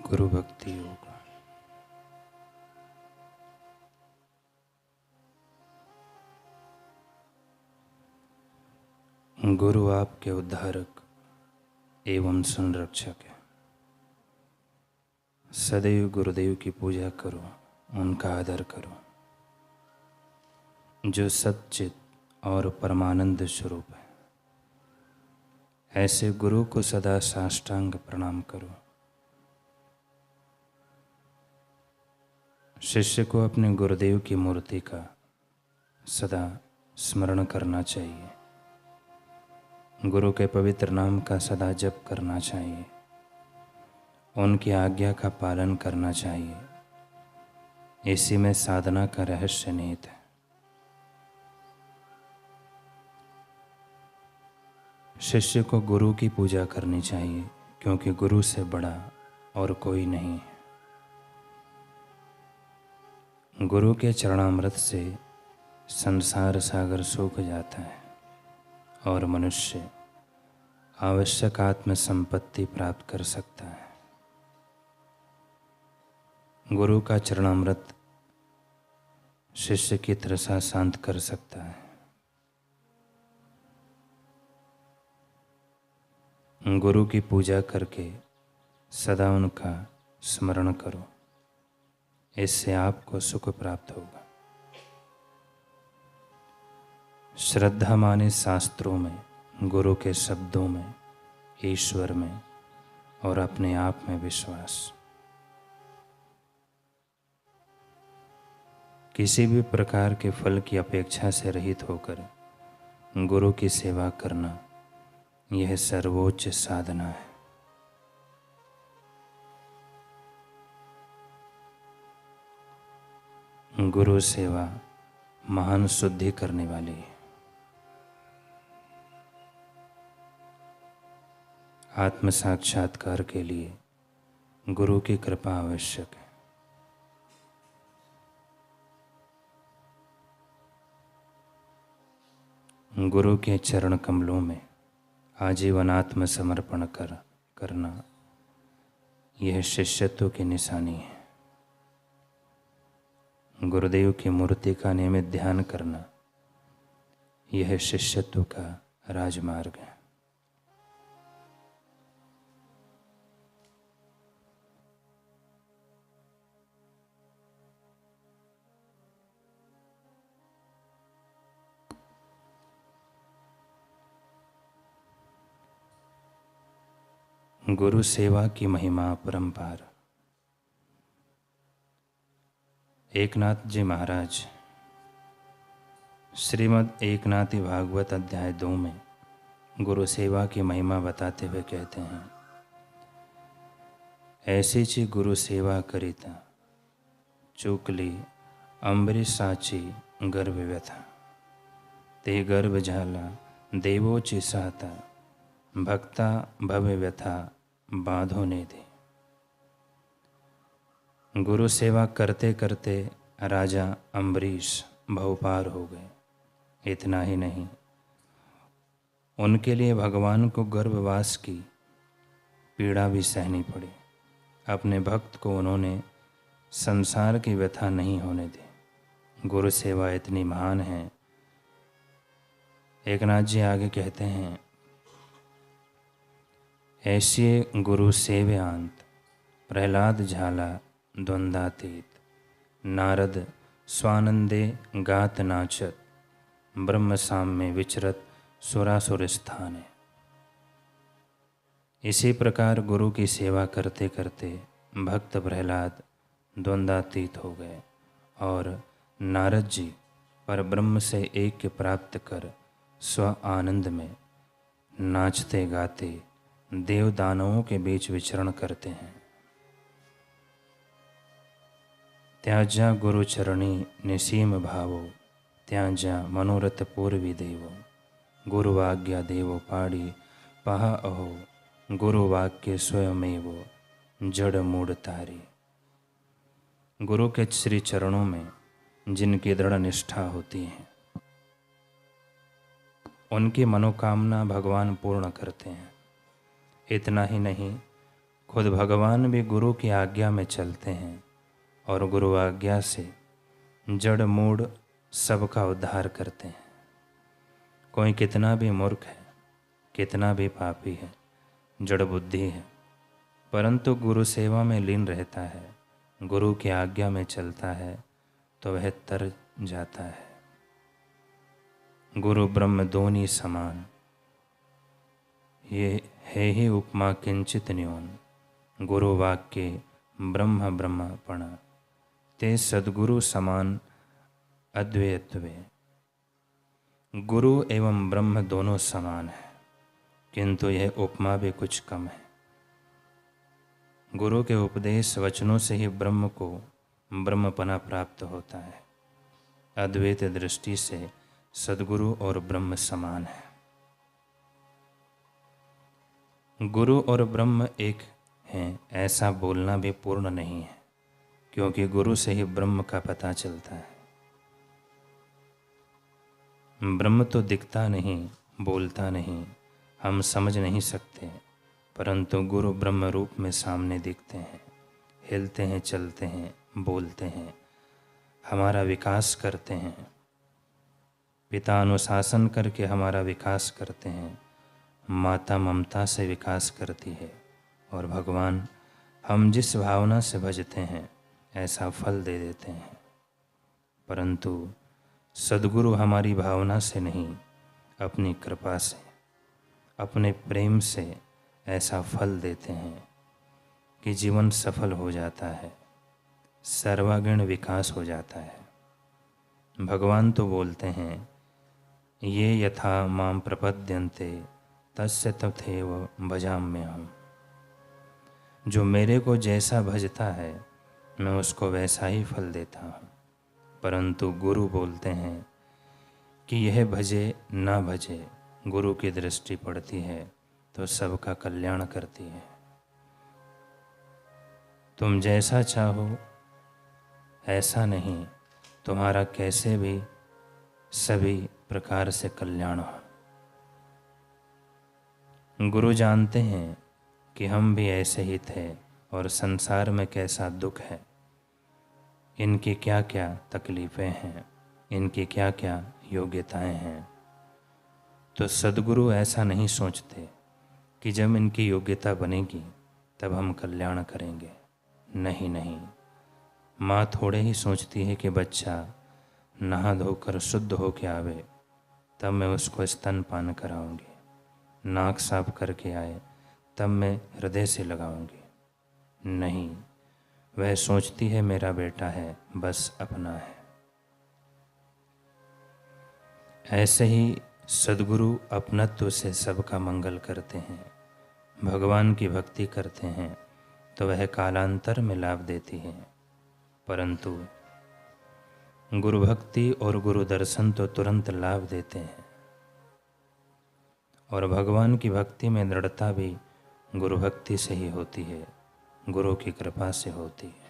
गुरु भक्ति योग। गुरु आपके उद्धारक एवं संरक्षक है। सदैव गुरुदेव की पूजा करो, उनका आदर करो, जो सच्चित और परमानंद स्वरूप है। ऐसे गुरु को सदा साष्टांग प्रणाम करो। शिष्य को अपने गुरुदेव की मूर्ति का सदा स्मरण करना चाहिए। गुरु के पवित्र नाम का सदा जप करना चाहिए। उनकी आज्ञा का पालन करना चाहिए। इसी में साधना का रहस्य निहित है। शिष्य को गुरु की पूजा करनी चाहिए, क्योंकि गुरु से बड़ा और कोई नहीं है। गुरु के चरणामृत से संसार सागर सूख जाता है और मनुष्य आवश्यक आत्म संपत्ति प्राप्त कर सकता है। गुरु का चरणामृत शिष्य की तृषा शांत कर सकता है। गुरु की पूजा करके सदा उनका स्मरण करो, इससे आपको सुख प्राप्त होगा। श्रद्धा माने शास्त्रों में, गुरु के शब्दों में, ईश्वर में और अपने आप में विश्वास। किसी भी प्रकार के फल की अपेक्षा से रहित होकर गुरु की सेवा करना, यह सर्वोच्च साधना है। गुरु सेवा महान शुद्धि करने वाली है। आत्म साक्षात्कार के लिए गुरु की कृपा आवश्यक है। गुरु के चरण कमलों में आजीवन आत्म समर्पण करना, यह शिष्यत्व की निशानी है। गुरुदेव की मूर्ति का नियमित ध्यान करना, यह शिष्यत्व का राजमार्ग है। गुरु सेवा की महिमा अपरंपार। एकनाथ जी महाराज श्रीमद् एकनाथी भागवत अध्याय 2 में गुरु सेवा की महिमा बताते हुए कहते हैं, ऐसी ची गुरु सेवा करिता, चूकली अम्बरीश साची गर्भ व्यथा, ते गर्भ झाला देवोची सहता, भक्ता भव्य व्यथा बांधो ने दे। गुरु सेवा करते करते राजा अम्बरीश भवपार हो गए। इतना ही नहीं, उनके लिए भगवान को गर्भवास की पीड़ा भी सहनी पड़ी। अपने भक्त को उन्होंने संसार की व्यथा नहीं होने दी। गुरु सेवा इतनी महान है। एकनाथ जी आगे कहते हैं, ऐसे गुरु सेव्यांत प्रहलाद झाला द्वंद्वातीत, नारद स्वानंदे गात नाचत, ब्रह्म साम में विचरत सुरासुर स्थान है। इसी प्रकार गुरु की सेवा करते करते भक्त प्रहलाद द्वंद्वातीत हो गए और नारद जी पर ब्रह्म से ऐक्य प्राप्त कर स्व आनंद में नाचते गाते देव दानवों के बीच विचरण करते हैं। त्याजा गुरु चरणी निसीम भावो, त्याजा मनोरथ पूर्वी देवो, गुरु आज्ञा देवो पाड़ी पहा अहो, गुरु वाक्य स्वयमेवो जड़ मूड तारी। गुरु के श्री चरणों में जिनकी दृढ़ निष्ठा होती है, उनकी मनोकामना भगवान पूर्ण करते हैं। इतना ही नहीं, खुद भगवान भी गुरु की आज्ञा में चलते हैं और गुरु आज्ञा से जड़ मूढ़ सबका उद्धार करते हैं। कोई कितना भी मूर्ख है, कितना भी पापी है, जड़ बुद्धि है, परंतु गुरु सेवा में लीन रहता है, गुरु की आज्ञा में चलता है तो वह तर जाता है। गुरु ब्रह्म दोनी समान, ये है ही उपमा किंचित न्यून। गुरु वाक्य ब्रह्म ब्रह्मपण, ते सद्गुरु समान अद्वैतवे। गुरु एवं ब्रह्म दोनों समान है, किंतु यह उपमा भी कुछ कम है। गुरु के उपदेश वचनों से ही ब्रह्म को ब्रह्मपना प्राप्त होता है। अद्वैत दृष्टि से सद्गुरु और ब्रह्म समान है। गुरु और ब्रह्म एक हैं ऐसा बोलना भी पूर्ण नहीं है, क्योंकि गुरु से ही ब्रह्म का पता चलता है। ब्रह्म तो दिखता नहीं, बोलता नहीं, हम समझ नहीं सकते, परंतु गुरु ब्रह्म रूप में सामने दिखते हैं, हिलते हैं, चलते हैं, बोलते हैं, हमारा विकास करते हैं। पिता अनुशासन करके हमारा विकास करते हैं, माता ममता से विकास करती है, और भगवान हम जिस भावना से भजते हैं ऐसा फल दे देते हैं। परंतु सद्गुरु हमारी भावना से नहीं, अपनी कृपा से, अपने प्रेम से ऐसा फल देते हैं कि जीवन सफल हो जाता है, सर्वांगीण विकास हो जाता है। भगवान तो बोलते हैं, ये यथा माम प्रपद्यन्ते तस्य तथैव भजाम्यहम्। जो मेरे को जैसा भजता है मैं उसको वैसा ही फल देता हूँ। परंतु गुरु बोलते हैं कि यह भजे ना भजे, गुरु की दृष्टि पड़ती है तो सबका कल्याण करती है। तुम जैसा चाहो ऐसा नहीं, तुम्हारा कैसे भी सभी प्रकार से कल्याण हो। गुरु जानते हैं कि हम भी ऐसे ही थे और संसार में कैसा दुख है, इनकी क्या क्या तकलीफ़ें हैं, इनकी क्या क्या योग्यताएं हैं। तो सद्गुरु ऐसा नहीं सोचते कि जब इनकी योग्यता बनेगी तब हम कल्याण करेंगे। नहीं नहीं, माँ थोड़े ही सोचती है कि बच्चा नहा धोकर शुद्ध होके आवे तब मैं उसको स्तनपान कराऊंगी, नाक साफ करके आए तब मैं हृदय से लगाऊंगी। नहीं, वह सोचती है मेरा बेटा है, बस अपना है। ऐसे ही सद्गुरु अपनत्व से सबका मंगल करते हैं। भगवान की भक्ति करते हैं तो वह कालांतर में लाभ देती है, परंतु गुरु भक्ति और गुरु दर्शन तो तुरंत लाभ देते हैं। और भगवान की भक्ति में दृढ़ता भी गुरु भक्ति से ही होती है, गुरु की कृपा से होती है।